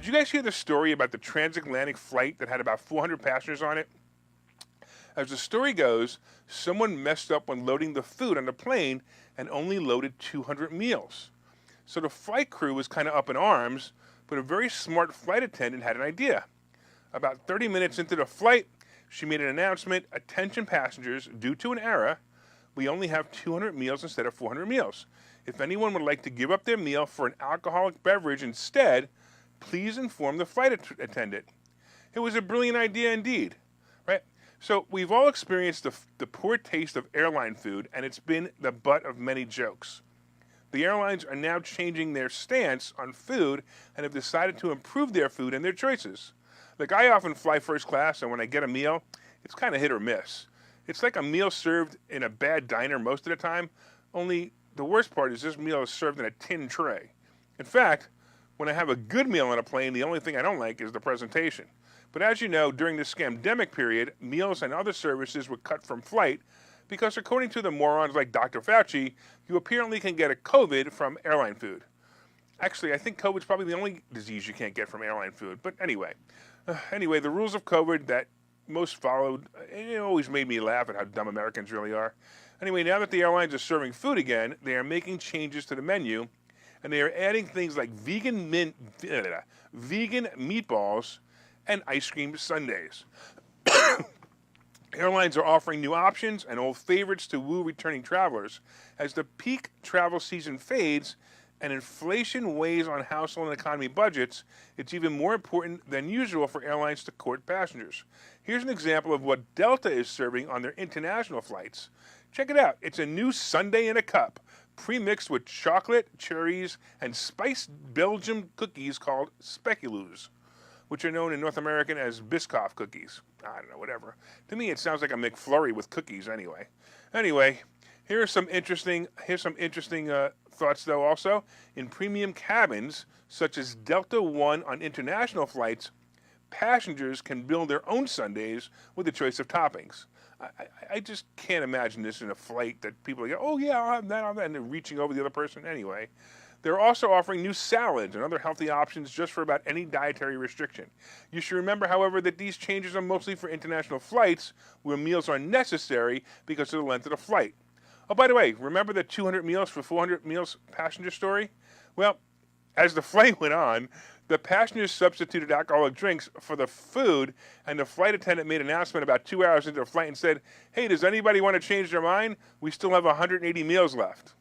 Did you guys hear the story about the transatlantic flight that had about 400 passengers on it? As the story goes, someone messed up when loading the food on the plane and only loaded 200 meals. So the flight crew was kind of up in arms, but a very smart flight attendant had an idea. About 30 minutes into the flight, she made an announcement, "Attention passengers, due to an error, we only have 200 meals instead of 400 meals. If anyone would like to give up their meal for an alcoholic beverage instead, please inform the flight attendant." It was a brilliant idea indeed, right? So we've all experienced the poor taste of airline food, and it's been the butt of many jokes. The airlines are now changing their stance on food and have decided to improve their food and their choices. Like, I often fly first class, and when I get a meal, it's kind of hit or miss. It's like a meal served in a bad diner most of the time, only the worst part is this meal is served in a tin tray. In fact, when I have a good meal on a plane, the only thing I don't like is the presentation. But as you know, during the scamdemic period, meals and other services were cut from flight because, according to the morons like Dr. Fauci, you apparently can get a COVID from airline food. Actually, I think COVID's probably the only disease you can't get from airline food. But anyway, the rules of COVID that most followed, it always made me laugh at how dumb Americans really are. Anyway, now that the airlines are serving food again, they are making changes to the menu, and they are adding things like vegan meatballs and ice cream sundaes. Airlines are offering new options and old favorites to woo returning travelers. As the peak travel season fades and inflation weighs on household and economy budgets, it's even more important than usual for airlines to court passengers. Here's an example of what Delta is serving on their international flights. Check it out. It's a new sundae in a cup, pre-mixed with chocolate, cherries, and spiced Belgian cookies called speculoos, which are known in North American as Biscoff cookies. I don't know, whatever. To me, it sounds like a McFlurry with cookies anyway. Anyway, here's some interesting thoughts, though, also. In premium cabins, such as Delta One on international flights, passengers can build their own sundaes with a choice of toppings. I just can't imagine this in a flight that people go, "Oh, yeah, I'll have that," and they're reaching over the other person. Anyway, they're also offering new salads and other healthy options just for about any dietary restriction. You should remember, however, that these changes are mostly for international flights where meals are necessary because of the length of the flight. Oh, by the way, remember the 200 meals for 400 meals passenger story? Well, as the flight went on, the passengers substituted alcoholic drinks for the food, and the flight attendant made an announcement about 2 hours into the flight and said, "Hey, does anybody want to change their mind? We still have 180 meals left."